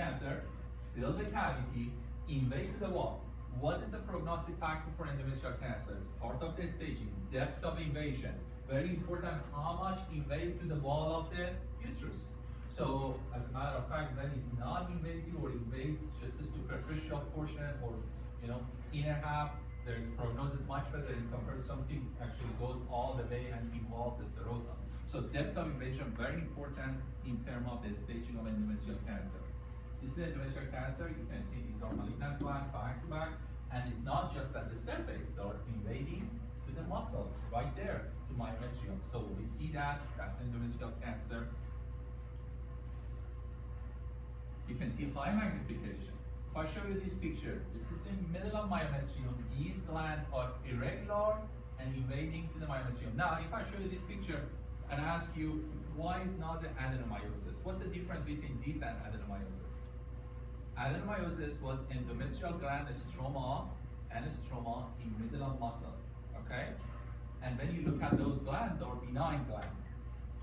cancer, fill the cavity, invade to the wall. What is the prognostic factor for endometrial cancer? It's part of the staging, depth of invasion. Very important, how much invade to the wall of the uterus. So, as a matter of fact, when it's not invasive or invades just a superficial portion or inner half, there's prognosis much better in comparison to something actually goes all the way and involves the serosa. So depth of invasion very important in terms of the staging of endometrial cancer. This is endometrial cancer. You can see these are malignant glands back to back, and it's not just at the surface; they are invading to the muscle right there to myometrium. So we see that's endometrial cancer. You can see high magnification. If I show you this picture, this is in the middle of myometrium. These glands are irregular and invading to the myometrium. Now, if I show you this picture and ask you, why is not the adenomyosis? What's the difference between this and adenomyosis? Adenomyosis was endometrial gland stroma and stroma in middle of muscle, okay? And when you look at those glands, they are benign glands.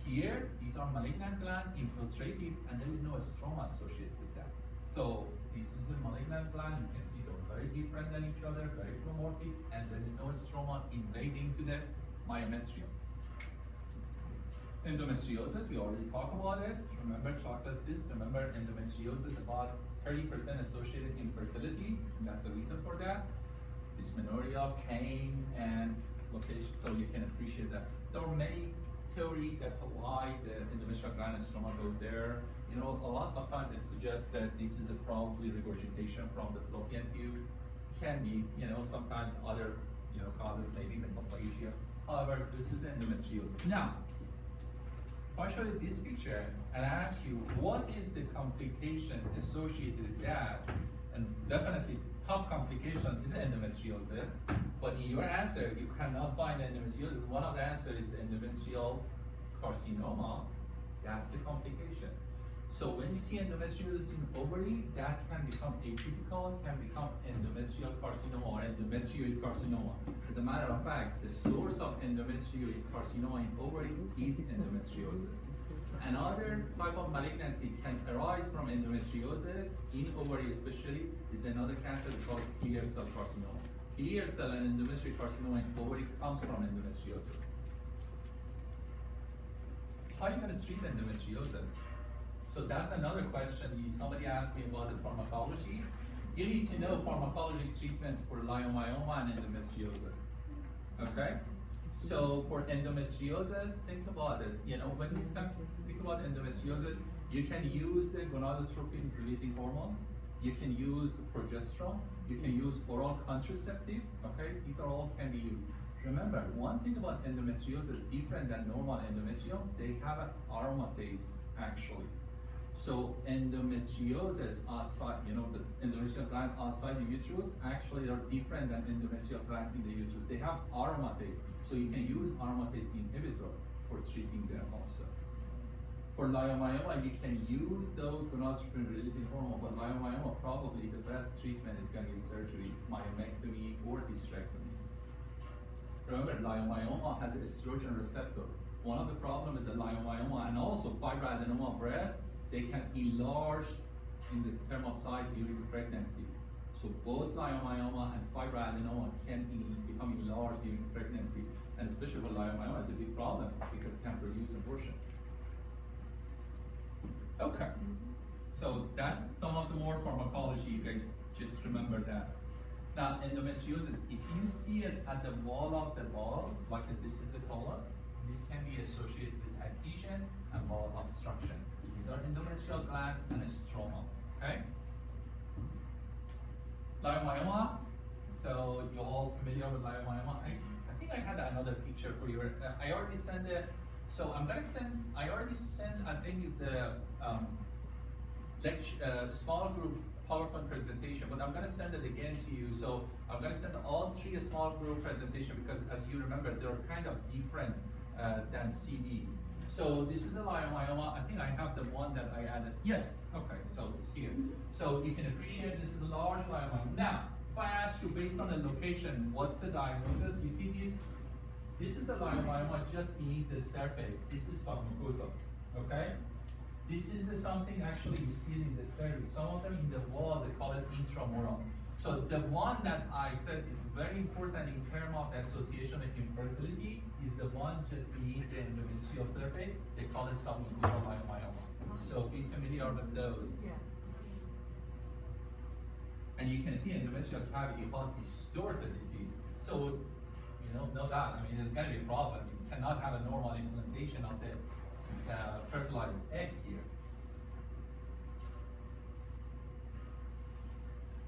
Here, these are malignant gland, infiltrative, and there is no stroma associated with that. So this is a malignant gland. You can see they're very different than each other, very pleomorphic, and there is no stroma invading to the myometrium. Endometriosis, we already talked about it. Remember chocolate cyst, remember endometriosis, about 30% associated infertility, and that's the reason for that. Dysmenorrhea, pain, and location, so you can appreciate that. There are many theories that why the endometrial gland stroma goes there. A lot sometimes it suggests that this is probably regurgitation from the fallopian tube. Can be, sometimes other, causes, maybe metaplasia. However, this is endometriosis. Now, if I show you this picture and ask you what is the complication associated with that, and definitely top complication is endometriosis, but in your answer you cannot find endometriosis. One of the answers is endometrial carcinoma. That's the complication. So when you see endometriosis in ovary, that can become atypical, can become endometrial carcinoma or endometrioid carcinoma. As a matter of fact, the source of endometrioid carcinoma in ovary is endometriosis. Another type of malignancy can arise from endometriosis, in ovary especially, is another cancer called clear cell carcinoma. Clear cell and endometrial carcinoma in ovary comes from endometriosis. How are you going to treat endometriosis? So that's another question. Somebody asked me about the pharmacology. You need to know pharmacology treatment for leiomyoma and endometriosis. Okay? So for endometriosis, think about it. When you think about endometriosis, you can use the gonadotropin releasing hormones. You can use progesterone. You can use oral contraceptive. Okay? These are all can be used. Remember, one thing about endometriosis different than normal endometrium, they have an aromatase actually. So endometriosis outside, the endometrial gland outside the uterus, actually are different than endometrial gland in the uterus. They have aromatase, so you can use aromatase inhibitor for treating them also. For leiomyoma, you can use those gonadotropin-releasing hormone, but leiomyoma probably the best treatment is going to be surgery, myomectomy or hysterectomy. Remember, leiomyoma has an estrogen receptor. One of the problems with the leiomyoma and also fibroadenoma breast, they can enlarge in the spermatocytes during pregnancy. So both leiomyoma and fibroadenoma can become enlarged during pregnancy, and especially for leiomyoma, it's a big problem because it can produce abortion. Okay, so that's some of the more pharmacology. You guys just remember that. Now, endometriosis, if you see it at the wall of the ball, like this is the colon, this can be associated with adhesion and wall obstruction. These are endometrial gland and stroma, okay? Leiomyoma, so you're all familiar with leiomyoma. I think I had another picture for you. I already sent it, so I'm gonna send, I think it's a small group PowerPoint presentation, but I'm gonna send it again to you. So I'm gonna send all three small group presentation because as you remember, they're kind of different than CD. So this is a leiomyoma. I think I have the one that I added. Yes, okay, so it's here. So you can appreciate this is a large leiomyoma. Now, if I ask you based on the location, what's the diagnosis? You see this? This is a leiomyoma just beneath the surface. This is submucosal, okay? This is something actually you see in the survey. Some of them in the wall, they call it intramural. So the one that I said is very important in terms of the association with infertility is the one just beneath the endometrial surface. They call it submucosal leiomyoma. So be familiar with those. Yeah. And you can see endometrial cavity how distorted it is. So, no doubt, there's going to be a problem. You cannot have a normal implantation of the fertilized egg here.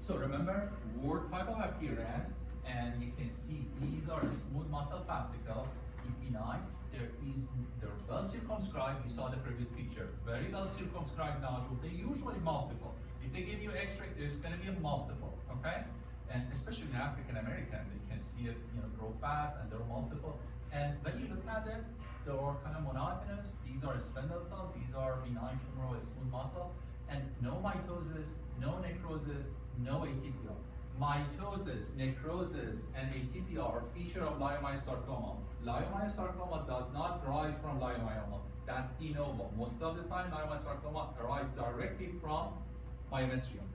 So remember, word type of appearance, and you can see these are smooth muscle fascicle, CP9. They're well circumscribed. You saw the previous picture. Very well circumscribed nodule. They're usually multiple. If they give you X-ray, there's going to be a multiple, okay? And especially in African American, they can see it, grow fast, and they're multiple. And when you look at it, they are kind of monotonous. These are spindle cells. These are benign tumoral smooth muscle, and no mitosis, no necrosis, no atypical. Mitosis, necrosis, and atypical are feature of leiomyosarcoma. Leiomyosarcoma does not arise from leiomyoma. That's de novo. Most of the time, leiomyosarcoma arises directly from myometrium.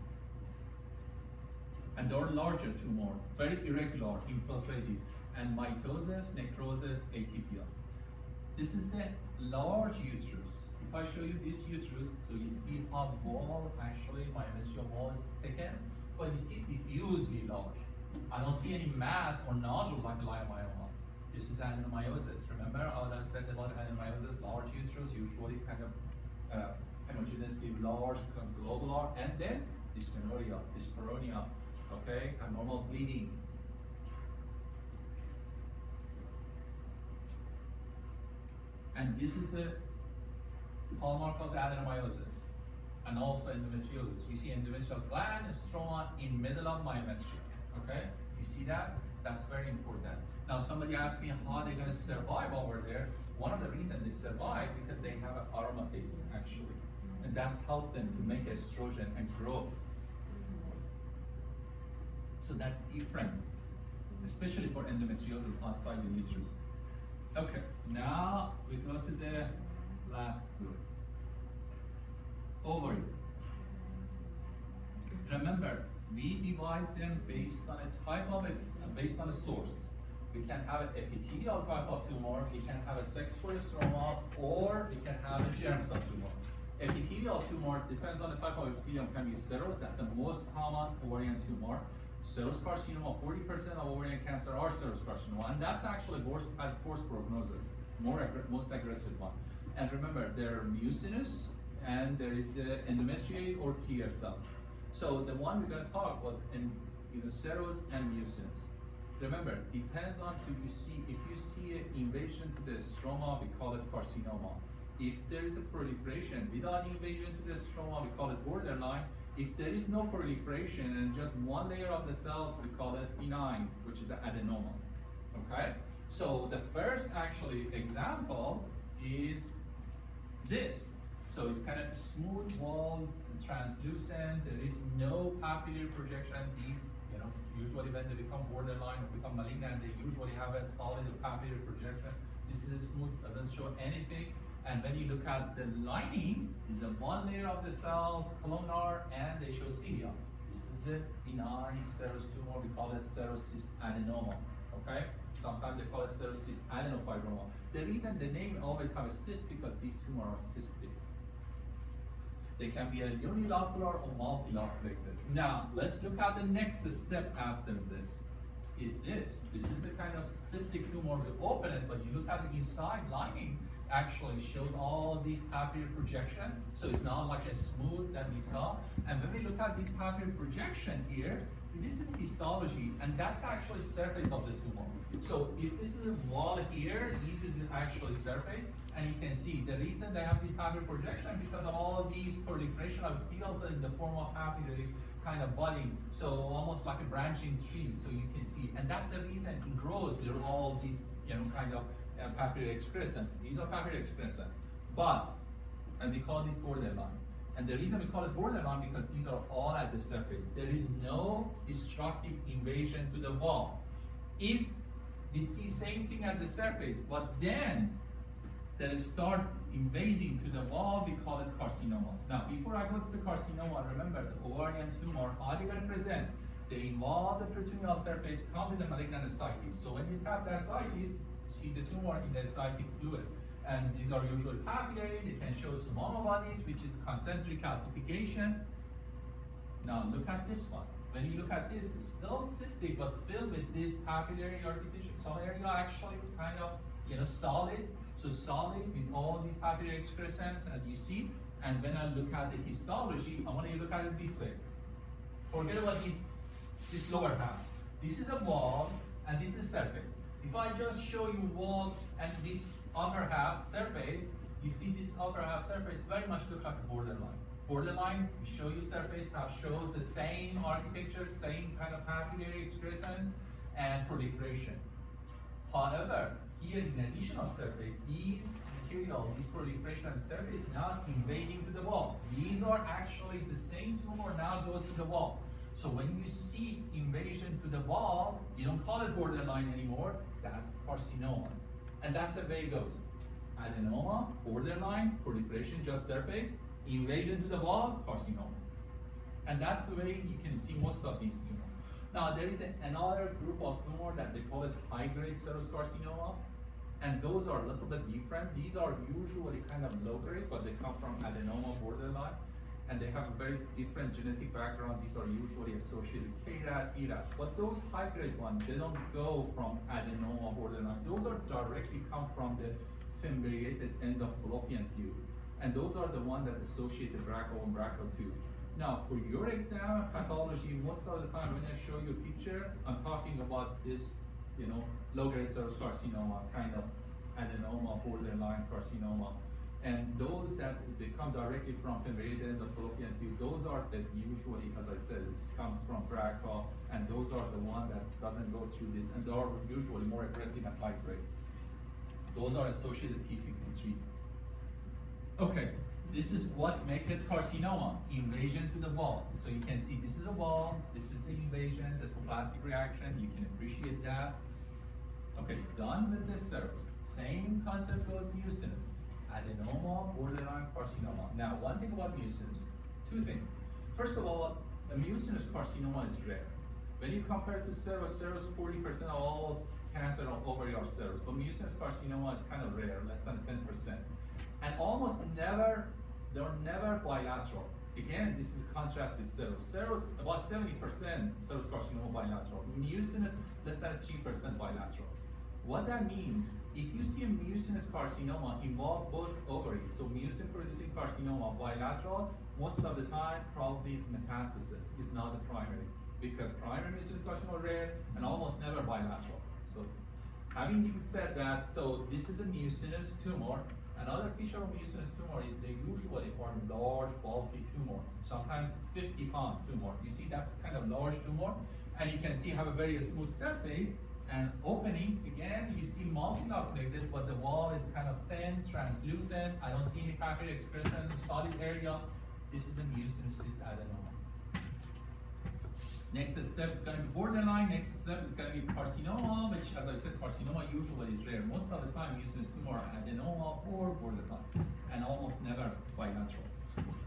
And they're larger tumor, very irregular, infiltrative, and mitosis, necrosis, atypical. This is a large uterus. If I show you this uterus, so you see how wall, actually, myometrial wall is thickened, but you see diffusely large. I don't see any mass or nodule like leiomyoma. This is adenomyosis. Remember how I said about adenomyosis, large uterus, usually kind of homogeneously large, globular, and then dysmenorrhea, dyspareunia, okay, abnormal bleeding. And this is a hallmark of adenomyosis, and also endometriosis. You see endometrial gland stroma in middle of myometrium, okay? You see that? That's very important. Now somebody asked me how they're going to survive over there. One of the reasons they survive is because they have an aromatase, actually. And that's helped them to make estrogen and grow. So that's different, especially for endometriosis outside the uterus. Okay, now we go to the last group. Ovary. Remember, we divide them based on a type of it, based on a source. We can have an epithelial type of tumor, we can have a sexual stroma, or we can have a germ cell tumor. Epithelial tumor depends on the type of epithelium. Can be serous, that's the most common ovarian tumor. Serous carcinoma, 40% of ovarian cancer are serous carcinoma, and that's actually has worse prognosis, most aggressive one. And remember, there are mucinous, and there is endometriate or clear cells. So the one we're going to talk about in serous and mucinous. Remember, depends on if you see an invasion to the stroma, we call it carcinoma. If there is a proliferation without invasion to the stroma, we call it borderline. If there is no proliferation and just one layer of the cells, we call it benign, which is the adenoma. Okay? So the first actually example is this. So it's kind of smooth wall, translucent, there is no papillary projection. These, usually when they become borderline or become malignant, they usually have a solid papillary projection. This is a smooth, doesn't show anything. And when you look at the lining, is the one layer of the cells, columnar, and they show cilia. This is a benign serous tumor. We call it serous cyst adenoma. Okay? Sometimes they call it serous cyst adenofibroma. The reason the name always have a cyst because these tumors are cystic. They can be a unilocular or multilocular. Now, let's look at the next step after this. Is this? This is a kind of cystic tumor. We open it, but you look at the inside lining, actually shows all these papillary projection. So it's not like a smooth that we saw. And when we look at this papillary projection here, this is histology, and that's actually surface of the tumor. So if this is a wall here, this is actually surface, and you can see the reason they have this papillary projection because of all of these proliferation of epithelial cells in the form of papillary kind of budding, so almost like a branching tree, so you can see, and that's the reason it grows. There are all these, kind of papillary excrescence. These are papillary excrescence, and we call this borderline. And the reason we call it borderline because these are all at the surface. There is no destructive invasion to the wall. If we see same thing at the surface, but then that start invading to the wall, we call it carcinoma. Now, before I go to the carcinoma, remember the ovarian tumor, how they gonna present? They involve the peritoneal surface, come with the malignant ascites. So when you tap the ascites, see the tumor in the ascitic fluid. And these are usually papillary, they can show small bodies, which is concentric calcification. Now look at this one. When you look at this, it's still cystic, but filled with this papillary artificial. Some area actually kind of, solid. So solid with all these papillary excrescence, as you see. And when I look at the histology, I want you to look at it this way. Forget about this lower half. This is a wall, and this is surface. If I just show you walls and this upper half surface, you see this upper half surface very much look like a borderline. Borderline, we show you surface half shows the same architecture, same kind of papillary excrescence and proliferation. However, here in addition of surface, these material, this proliferation and surface now invading to the wall. These are actually the same tumor now goes to the wall. So when you see invasion to the wall, you don't call it borderline anymore, that's carcinoma. And that's the way it goes. Adenoma, borderline, proliferation, just surface, invasion to the wall, carcinoma. And that's the way you can see most of these tumors. Now there is another group of tumor that they call it high-grade serous carcinoma. And those are a little bit different. These are usually kind of low-grade, but they come from adenoma borderline. And they have a very different genetic background. These are usually associated with KRAS, BRAS. But those high-grade ones, they don't go from adenoma borderline. Those are directly come from the fimbriated end of fallopian tube. And those are the ones that associate the BRCA1, BRCA2. Now, for your exam pathology, most of the time when I show you a picture, I'm talking about this, low-grade serous carcinoma, kind of adenoma, borderline carcinoma. And those that they come directly from fimbriated end of fallopian tube, those are that usually, as I said, comes from BRCA, and those are the ones that doesn't go through this, and they are usually more aggressive and high grade. Those are associated with P53. Okay, this is what makes it carcinoma, invasion to the wall. So you can see this is a wall, this is the invasion, this plastic reaction, you can appreciate that. Okay, done with this serous. Same concept goes mucinous. Adenoma, borderline carcinoma. Now, one thing about mucinous, two things. First of all, a mucinous carcinoma is rare. When you compare it to serous, 40% of all cancer of ovary are serous, but mucinous carcinoma is kind of rare, less than 10%. And almost never, they're never bilateral. Again, this is a contrast with serous. Serous, about 70% serous carcinoma bilateral. Mucinous, less than 3% bilateral. What that means, if you see a mucinous carcinoma involve both ovaries, so mucin-producing carcinoma bilateral, most of the time probably is metastasis, it's not the primary, because primary mucinous carcinoma rare and almost never bilateral. So having been said that, so this is a mucinous tumor. Another feature of mucinous tumor is they usually are large, bulky tumor, sometimes 50-pound tumor. You see that's kind of large tumor, and you can see have a very smooth surface, and opening, again, you see multi-loculated, but the wall is kind of thin, translucent. I don't see any papillary excrescence, solid area. This is a mucinous cyst adenoma. Next step is going to be borderline. Next step is going to be carcinoma, which, as I said, carcinoma usually is rare. Most of the time, mucinous tumor are adenoma or borderline, and almost never bilateral.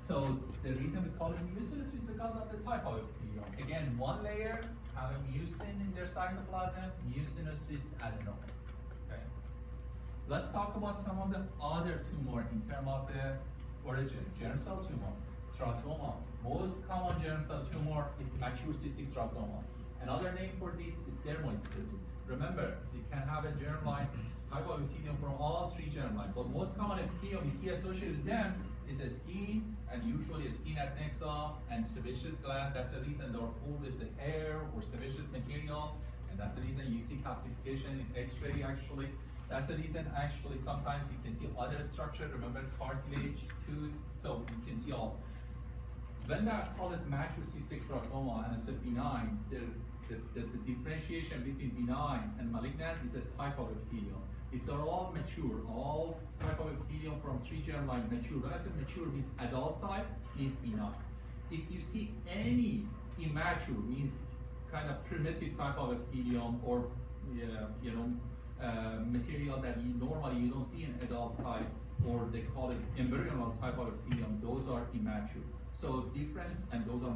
So the reason we call it mucinous is because of the type of epithelium. Again, one layer have a mucin in their cytoplasm, mucinous cyst adenoma. Okay. Let's talk about some of the other tumor in terms of the origin. Germ cell tumor, teratoma. Most common germ cell tumor is mature cystic teratoma. Another name for this is dermoid cyst. Remember, you can have a germline type of epithelium from all three germlines, but most common epithelium you see associated with them is a skin, and usually a skin adnexa and sebaceous gland. That's the reason they're full with the hair or sebaceous material, and that's the reason you see calcification in X-ray actually. That's the reason actually sometimes you can see other structure, remember cartilage, tooth, so you can see all. When I call it mature cystic teratoma and I said benign, the differentiation between benign and malignant is a type of epithelium. If they're all mature, all type of epithelium from three germline mature, when I say mature means adult type, means benign. If you see any immature, means kind of primitive type of epithelium or material that normally you don't see in adult type, or they call it embryonal type of epithelium, those are immature. So difference, and those are